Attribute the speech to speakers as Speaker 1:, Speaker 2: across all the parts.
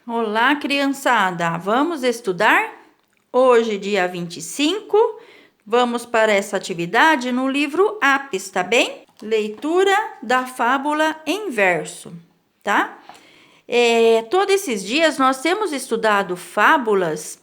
Speaker 1: Olá, criançada! Vamos estudar? Hoje, dia 25, vamos para essa atividade no livro Apis, tá bem? Leitura da fábula em verso, tá? Todos esses dias nós temos estudado fábulas,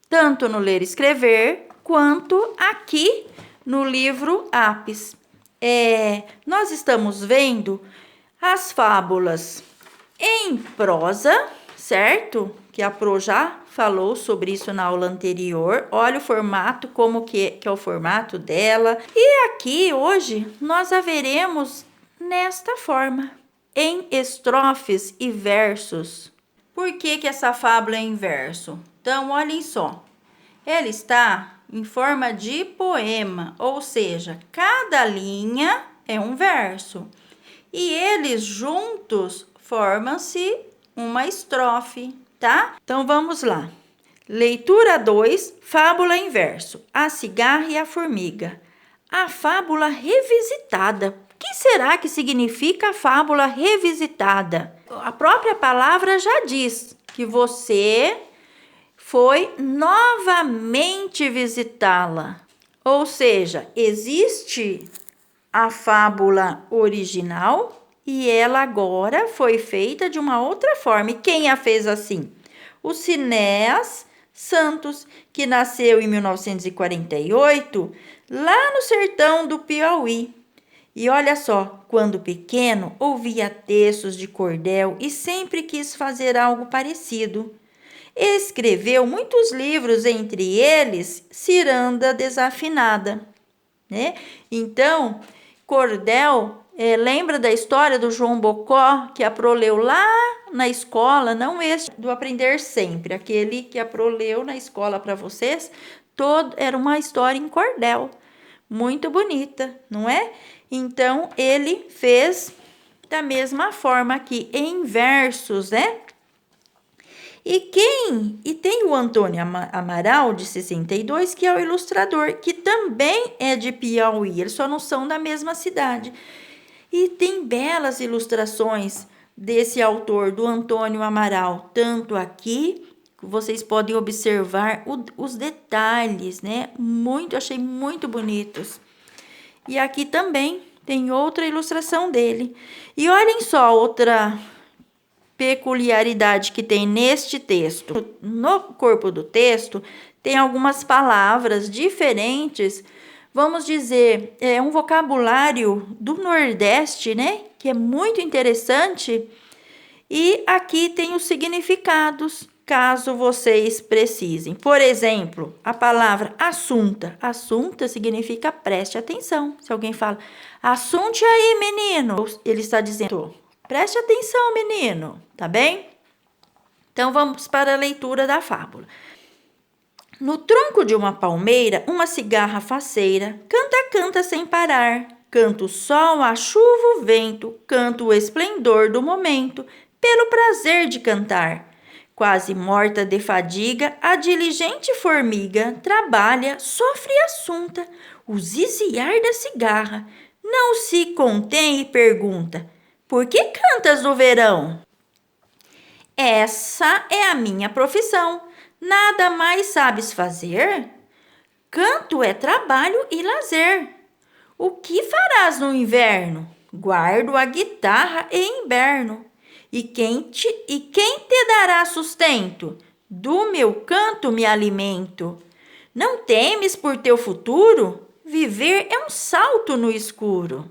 Speaker 1: tanto no Ler e Escrever, quanto aqui no livro Apis. Nós estamos vendo as fábulas em prosa, certo? Que a Pro já falou sobre isso na aula anterior. Olha o formato, como que é o formato dela. E aqui, hoje, nós a veremos nesta forma, em estrofes e versos. Por que essa fábula é em verso? Então, olhem só. Ela está em forma de poema, ou seja, cada linha é um verso. E eles juntos formam-se uma estrofe, tá? Então vamos lá. Leitura 2, fábula em verso. A cigarra e a formiga. A fábula revisitada. O que será que significa a fábula revisitada? A própria palavra já diz que você foi novamente visitá-la. Ou seja, existe a fábula original e ela agora foi feita de uma outra forma. E quem a fez assim? O Cinéas Santos, que nasceu em 1948, lá no sertão do Piauí. E olha só, quando pequeno, ouvia textos de cordel e sempre quis fazer algo parecido. Escreveu muitos livros, entre eles Ciranda Desafinada, né? Então, cordel, lembra da história do João Bocó, que a Pro leu lá na escola, não esse do Aprender Sempre, aquele que a Pro leu na escola para vocês, era uma história em cordel, muito bonita, não é? Então, ele fez da mesma forma aqui, em versos, né? E tem o Antônio Amaral, de 62, que é o ilustrador, que também é de Piauí, eles só não são da mesma cidade. E tem belas ilustrações desse autor, do Antônio Amaral, tanto aqui, vocês podem observar os detalhes, né? Achei muito bonitos. E aqui também tem outra ilustração dele. E olhem só outra peculiaridade que tem neste texto. No corpo do texto tem algumas palavras diferentes, vamos dizer, é um vocabulário do Nordeste, né? Que é muito interessante. E aqui tem os significados, caso vocês precisem. Por exemplo, a palavra assunta. Assunta significa preste atenção. Se alguém fala, assunte aí, menino, ele está dizendo, preste atenção, menino, tá bem? Então, vamos para a leitura da fábula. No tronco de uma palmeira, uma cigarra faceira canta, canta sem parar. Canta o sol, a chuva, o vento, canta o esplendor do momento, pelo prazer de cantar. Quase morta de fadiga, a diligente formiga trabalha, sofre e assunta. O ziziar da cigarra não se contém e pergunta: por que cantas no verão? Essa é a minha profissão. Nada mais sabes fazer? Canto é trabalho e lazer. O que farás no inverno? Guardo a guitarra e inverno. E quem te dará sustento? Do meu canto me alimento. Não temes por teu futuro? Viver é um salto no escuro.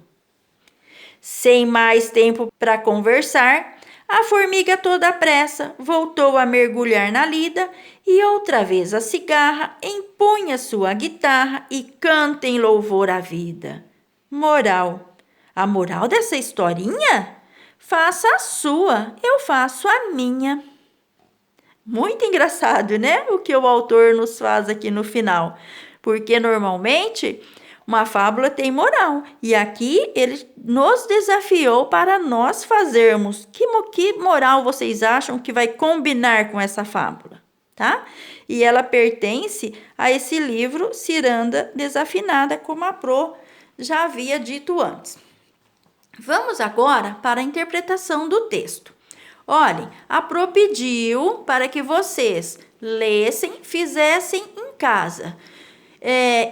Speaker 1: Sem mais tempo para conversar, a formiga toda pressa voltou a mergulhar na lida e outra vez a cigarra empunha sua guitarra e canta em louvor à vida. Moral. A moral dessa historinha? Faça a sua, eu faço a minha. Muito engraçado, né? O que o autor nos faz aqui no final. Porque normalmente uma fábula tem moral. E aqui ele nos desafiou para nós fazermos. Que moral vocês acham que vai combinar com essa fábula? Tá? E ela pertence a esse livro Ciranda Desafinada, como a Pro já havia dito antes. Vamos agora para a interpretação do texto. Olhem, a Pro pediu para que vocês lessem, fizessem em casa.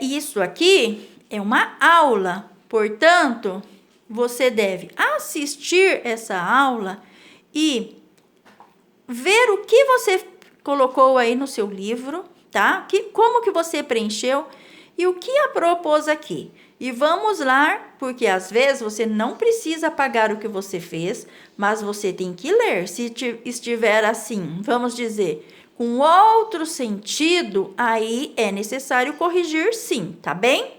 Speaker 1: Isso aqui é uma aula, portanto, você deve assistir essa aula e ver o que você colocou aí no seu livro, tá? Como que você preencheu e o que a Pro pôs aqui. E vamos lá, porque às vezes você não precisa apagar o que você fez, mas você tem que ler. Se estiver assim, vamos dizer, com outro sentido, aí é necessário corrigir sim, tá bem?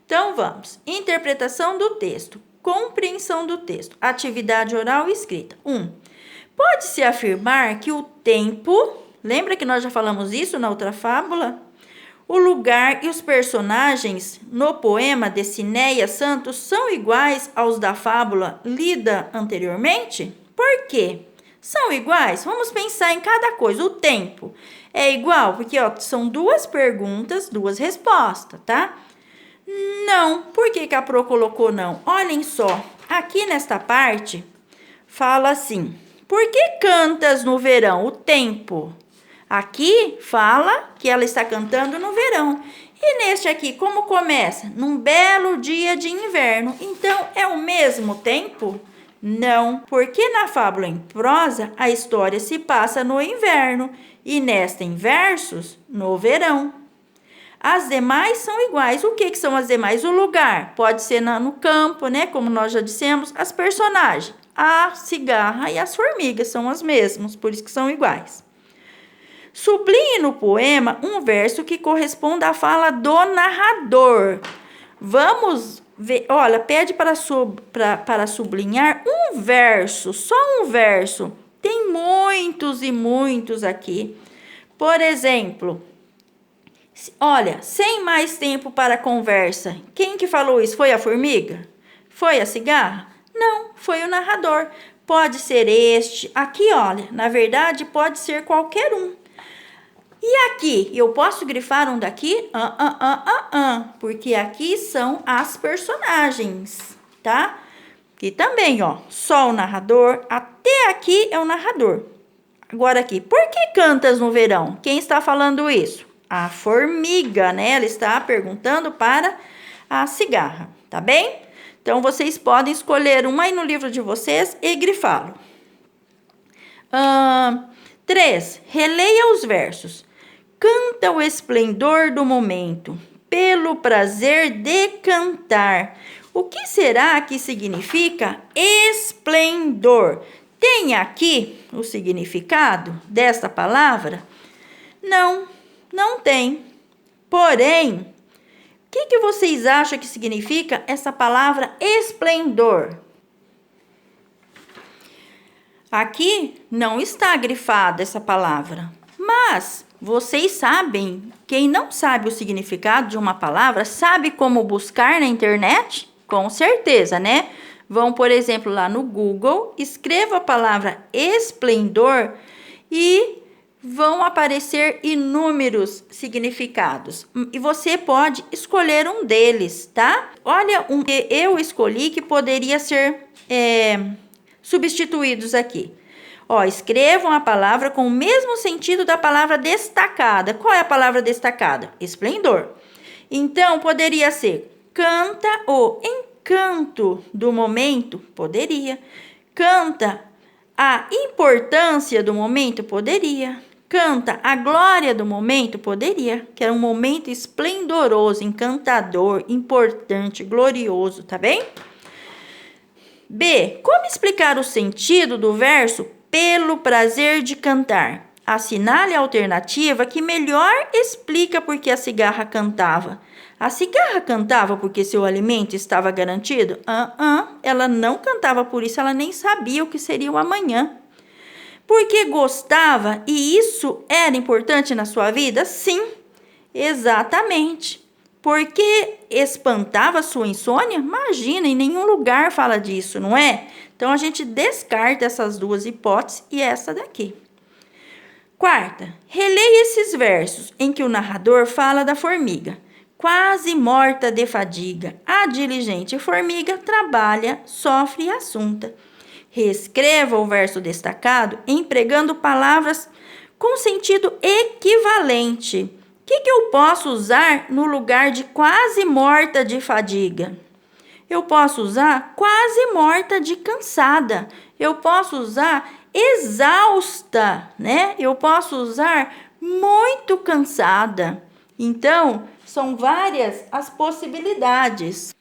Speaker 1: Então vamos. Interpretação do texto, compreensão do texto, atividade oral e escrita. 1. Pode-se afirmar que o tempo, lembra que nós já falamos isso na outra fábula? O lugar e os personagens no poema de Cinéia Santos são iguais aos da fábula lida anteriormente? Por quê? São iguais? Vamos pensar em cada coisa. O tempo é igual, porque são 2 perguntas, 2 respostas, tá? Não. Por que a Pro colocou não? Olhem só, aqui nesta parte fala assim: por que cantas no verão? O tempo. Aqui fala que ela está cantando no verão. E neste aqui, como começa? Num belo dia de inverno. Então, é o mesmo tempo? Não, porque na fábula em prosa, a história se passa no inverno e nesta em versos, no verão. As demais são iguais. O que são as demais? O lugar. Pode ser no campo, né? Como nós já dissemos. As personagens. A cigarra e as formigas são as mesmas, por isso que são iguais. Sublinhe no poema um verso que corresponda à fala do narrador. Vamos ver, olha, pede para sublinhar um verso, só um verso. Tem muitos e muitos aqui. Por exemplo, olha, sem mais tempo para conversa. Quem que falou isso? Foi a formiga? Foi a cigarra? Não, foi o narrador. Pode ser este. Aqui, olha, na verdade, pode ser qualquer um. E aqui, eu posso grifar um daqui? Porque aqui são as personagens, tá? Aqui também, ó, só o narrador, até aqui é o narrador. Agora aqui, por que cantas no verão? Quem está falando isso? A formiga, né? Ela está perguntando para a cigarra, tá bem? Então, vocês podem escolher um aí no livro de vocês e grifá-lo. 3. Releia os versos. Canta o esplendor do momento, pelo prazer de cantar. O que será que significa esplendor? Tem aqui o significado desta palavra? Não, não tem. Porém, o que vocês acham que significa essa palavra esplendor? Aqui não está grifada essa palavra, mas vocês sabem, quem não sabe o significado de uma palavra, sabe como buscar na internet? Com certeza, né? Vão, por exemplo, lá no Google, escreva a palavra esplendor e vão aparecer inúmeros significados. E você pode escolher um deles, tá? Olha um que eu escolhi que poderia ser substituídos aqui. Ó, escrevam a palavra com o mesmo sentido da palavra destacada. Qual é a palavra destacada? Esplendor. Então, poderia ser canta o encanto do momento? Poderia. Canta a importância do momento? Poderia. Canta a glória do momento? Poderia. Que era um momento esplendoroso, encantador, importante, glorioso, tá bem? B. Como explicar o sentido do verso pelo prazer de cantar? Assinale a alternativa que melhor explica por que a cigarra cantava. A cigarra cantava porque seu alimento estava garantido? Ela não cantava por isso, ela nem sabia o que seria o amanhã. Porque gostava e isso era importante na sua vida? Sim, exatamente. Porque espantava sua insônia? Imagina, em nenhum lugar fala disso, não é? Então, a gente descarta essas 2 hipóteses e essa daqui. 4. Releia esses versos em que o narrador fala da formiga. Quase morta de fadiga, a diligente formiga trabalha, sofre e assunta. Reescreva o verso destacado empregando palavras com sentido equivalente. O que eu posso usar no lugar de quase morta de fadiga? Eu posso usar quase morta de cansada. Eu posso usar exausta, né? Eu posso usar muito cansada. Então, são várias as possibilidades.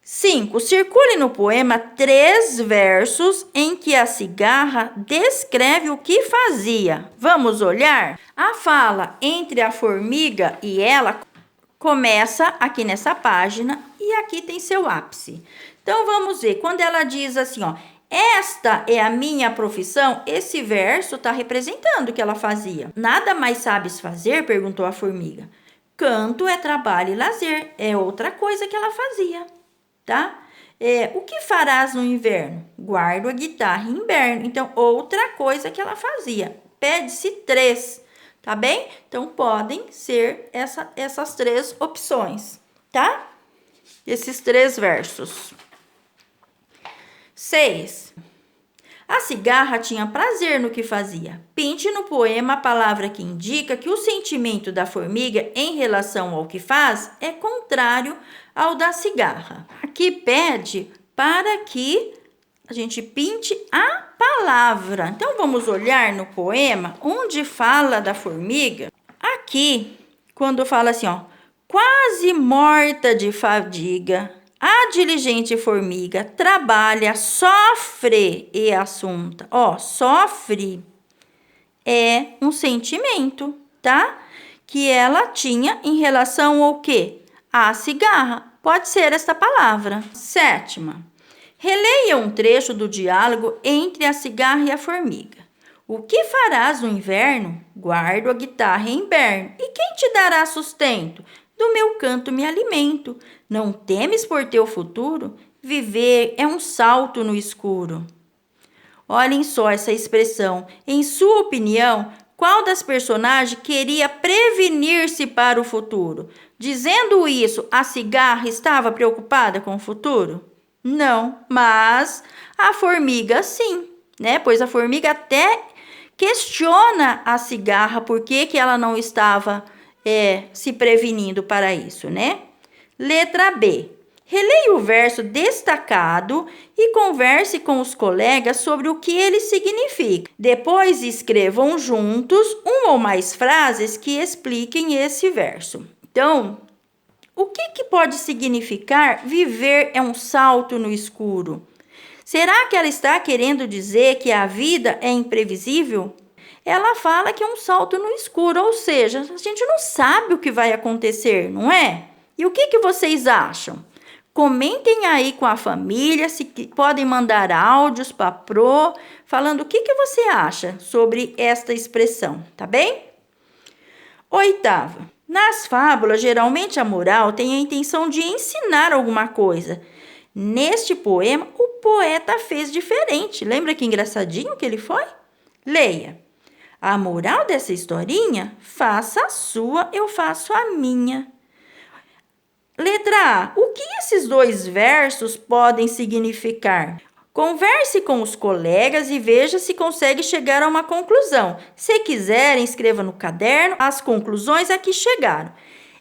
Speaker 1: 5. Circule no poema 3 versos em que a cigarra descreve o que fazia. Vamos olhar? A fala entre a formiga e ela começa aqui nessa página e aqui tem seu ápice. Então, vamos ver. Quando ela diz assim, ó, esta é a minha profissão, esse verso está representando o que ela fazia. Nada mais sabes fazer? Perguntou a formiga. Canto é trabalho e lazer. É outra coisa que ela fazia. Tá? O que farás no inverno? Guardo a guitarra em inverno. Então, outra coisa que ela fazia. Pede-se 3, tá bem? Então, podem ser essas 3 opções, tá? Esses 3 versos. 6. A cigarra tinha prazer no que fazia. Pinte no poema a palavra que indica que o sentimento da formiga em relação ao que faz é contrário ao da cigarra. Aqui pede para que a gente pinte a palavra. Então, vamos olhar no poema onde fala da formiga. Aqui, quando fala assim, ó, quase morta de fadiga, a diligente formiga trabalha, sofre e assunta. Ó, sofre é um sentimento, tá? Que ela tinha em relação ao quê? A cigarra. Pode ser esta palavra. 7. Releia um trecho do diálogo entre a cigarra e a formiga. O que farás no inverno? Guardo a guitarra em inverno. E quem te dará sustento? Do meu canto me alimento. Não temes por teu futuro? Viver é um salto no escuro. Olhem só essa expressão. Em sua opinião, qual das personagens queria prevenir-se para o futuro? Dizendo isso, a cigarra estava preocupada com o futuro? Não, mas a formiga sim, né? Pois a formiga até questiona a cigarra por que ela não estava se prevenindo para isso, né? Letra B. Releia o verso destacado e converse com os colegas sobre o que ele significa. Depois escrevam juntos uma ou mais frases que expliquem esse verso. Então, o que pode significar viver é um salto no escuro? Será que ela está querendo dizer que a vida é imprevisível? Ela fala que é um salto no escuro, ou seja, a gente não sabe o que vai acontecer, não é? E o que vocês acham? Comentem aí com a família, se podem mandar áudios para a Pro, falando o que você acha sobre esta expressão, tá bem? 8. Nas fábulas, geralmente a moral tem a intenção de ensinar alguma coisa. Neste poema, o poeta fez diferente. Lembra que engraçadinho que ele foi? Leia. A moral dessa historinha? Faça a sua, eu faço a minha. Letra A. O que esses 2 versos podem significar? Converse com os colegas e veja se consegue chegar a uma conclusão. Se quiserem, escreva no caderno as conclusões a que chegaram.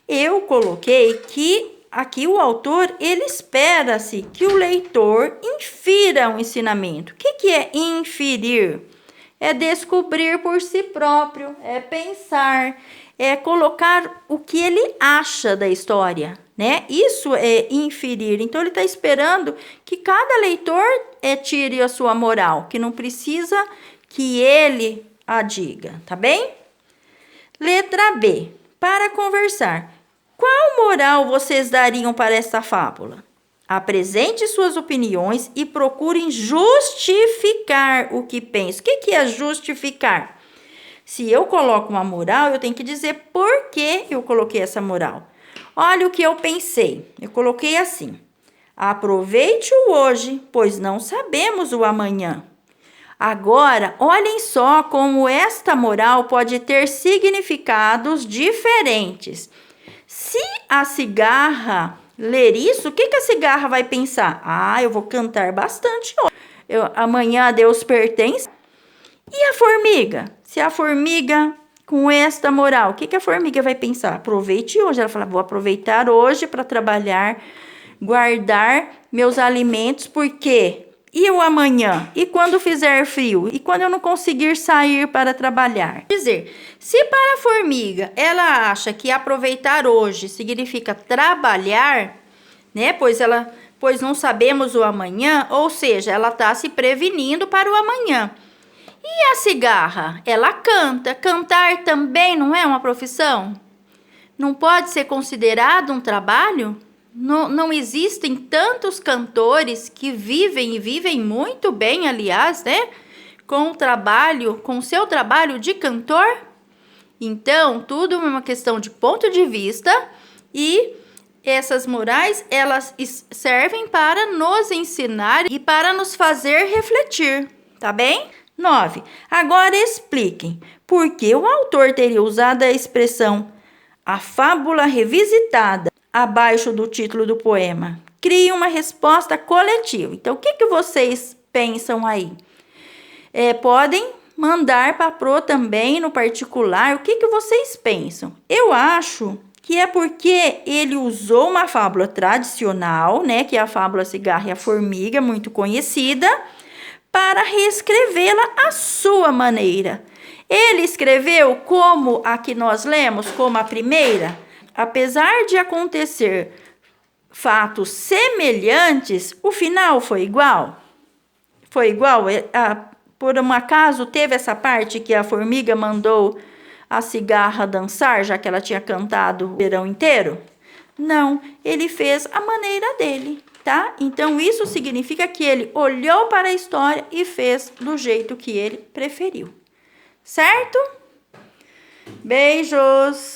Speaker 1: Eu coloquei que aqui o autor, ele espera-se que o leitor infira um ensinamento. O que é inferir? É descobrir por si próprio, é pensar, é colocar o que ele acha da história, né? Isso é inferir. Então, ele está esperando que cada leitor tire a sua moral, que não precisa que ele a diga, tá bem? Letra B. Para conversar. Qual moral vocês dariam para esta fábula? Apresente suas opiniões e procurem justificar o que pensa. O que é justificar? Se eu coloco uma moral, eu tenho que dizer por que eu coloquei essa moral. Olha o que eu pensei. Eu coloquei assim. Aproveite o hoje, pois não sabemos o amanhã. Agora, olhem só como esta moral pode ter significados diferentes. Se a cigarra ler isso, o que a cigarra vai pensar? Eu vou cantar bastante hoje. amanhã a Deus pertence. E a formiga? Se a formiga, com esta moral, o que a formiga vai pensar? Aproveite hoje. Ela fala, vou aproveitar hoje para trabalhar, guardar meus alimentos, porque... E o amanhã? E quando fizer frio? E quando eu não conseguir sair para trabalhar? Quer dizer, se para a formiga ela acha que aproveitar hoje significa trabalhar, né? Pois não sabemos o amanhã, ou seja, ela está se prevenindo para o amanhã. E a cigarra? Ela canta. Cantar também não é uma profissão? Não pode ser considerado um trabalho? Não existem tantos cantores que vivem e vivem muito bem, aliás, né? Com o seu trabalho de cantor. Então, tudo é uma questão de ponto de vista e essas morais, elas servem para nos ensinar e para nos fazer refletir, tá bem? 9. Agora expliquem por que o autor teria usado a expressão a fábula revisitada abaixo do título do poema. Crie uma resposta coletiva. Então, o que vocês pensam aí? Podem mandar para a Pro também, no particular, o que vocês pensam? Eu acho que é porque ele usou uma fábula tradicional, né, que é a fábula Cigarra e a Formiga, muito conhecida, para reescrevê-la à sua maneira. Ele escreveu como a que nós lemos, como a primeira. Apesar de acontecer fatos semelhantes, o final foi igual? Foi igual? Por um acaso teve essa parte que a formiga mandou a cigarra dançar, já que ela tinha cantado o verão inteiro? Não, ele fez a maneira dele, tá? Então, isso significa que ele olhou para a história e fez do jeito que ele preferiu. Certo? Beijos!